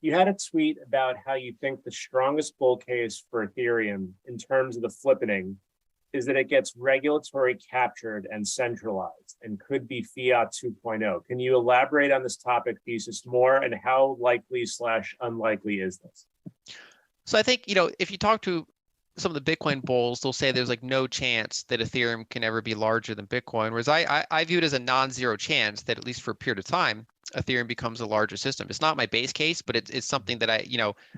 You had a tweet about how you think the strongest bull case for Ethereum in terms of the flippening is that it gets regulatory captured and centralized and could be fiat 2.0. Can you elaborate on this topic thesis more, and how likely / unlikely is this? So I think, if you talk to some of the Bitcoin bulls, they'll say there's like no chance that Ethereum can ever be larger than Bitcoin, whereas I view it as a non-zero chance that at least for a period of time, Ethereum becomes a larger system. It's not my base case, but it's something that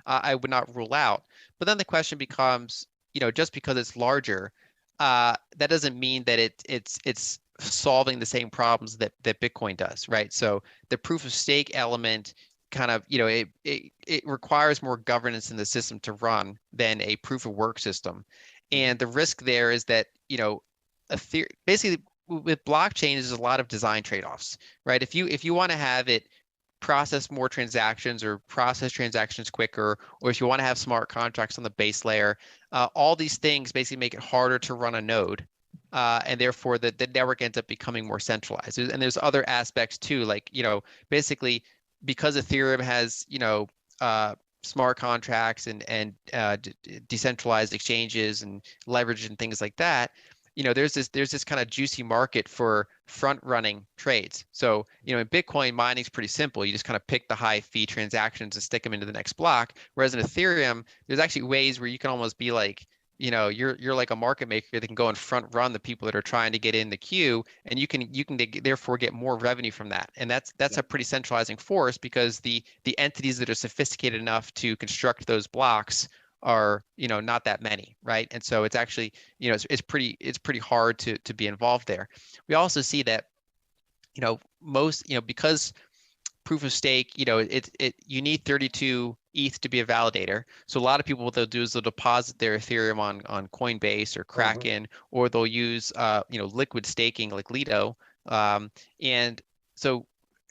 I would not rule out. But then the question becomes, just because it's larger, that doesn't mean that it's solving the same problems that Bitcoin does, right? So the proof of stake element kind of, it requires more governance in the system to run than a proof of work system. And the risk there is that, basically with blockchain, there's a lot of design trade-offs, right? If you want to have it process more transactions or process transactions quicker, or if you want to have smart contracts on the base layer, all these things basically make it harder to run a node. And therefore the network ends up becoming more centralized. And there's other aspects too, like, basically because Ethereum has, smart contracts and decentralized exchanges and leverage and things like that, there's this kind of juicy market for front running trades. So, in Bitcoin, mining is pretty simple. You just kind of pick the high fee transactions and stick them into the next block. Whereas in Ethereum, there's actually ways where you can almost be like, you're like a market maker that can go and front run the people that are trying to get in the queue, and you can therefore get more revenue from that. And that's a pretty centralizing force, because the entities that are sophisticated enough to construct those blocks are, not that many, right? And so it's actually, it's pretty hard to be involved there. We also see that, most, because proof of stake, you need 32 ETH to be a validator. So a lot of people, what they'll do is they'll deposit their Ethereum on Coinbase or Kraken, or they'll use liquid staking like Lido. And so,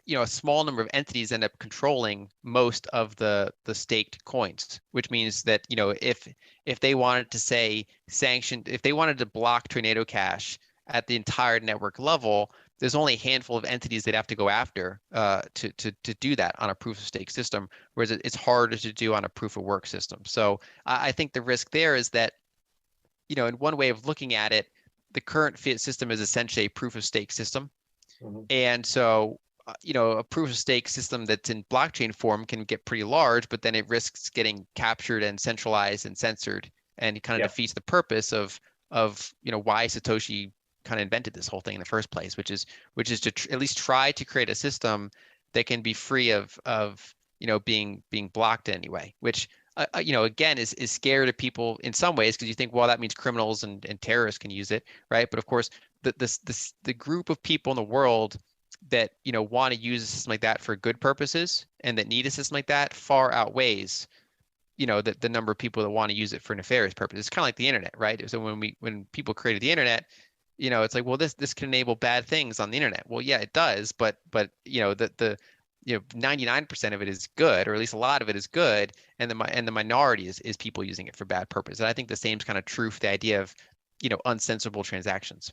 a small number of entities end up controlling most of the staked coins, which means that, if they wanted to say if they wanted to block Tornado Cash at the entire network level, there's only a handful of entities they'd have to go after to do that on a proof of stake system, whereas it's harder to do on a proof of work system. So I think the risk there is that, in one way of looking at it, the current fiat system is essentially a proof of stake system. And so, a proof of stake system that's in blockchain form can get pretty large, but then it risks getting captured and centralized and censored, and it kind of defeats the purpose of why Satoshi kind of invented this whole thing in the first place, which is to at least try to create a system that can be free of being blocked in any way, which again is scary to people in some ways, because you think, well, that means criminals and terrorists can use it, right? But of course, the group of people in the world that want to use a system like that for good purposes and that need a system like that far outweighs the number of people that want to use it for nefarious purposes. It's kind of like the internet, right? So when people created the internet, it's like, well, this can enable bad things on the internet. Well, yeah, it does, but 99% of it is good, or at least a lot of it is good, and the minority is people using it for bad purpose. And I think the same is kind of true for the idea of uncensorable transactions.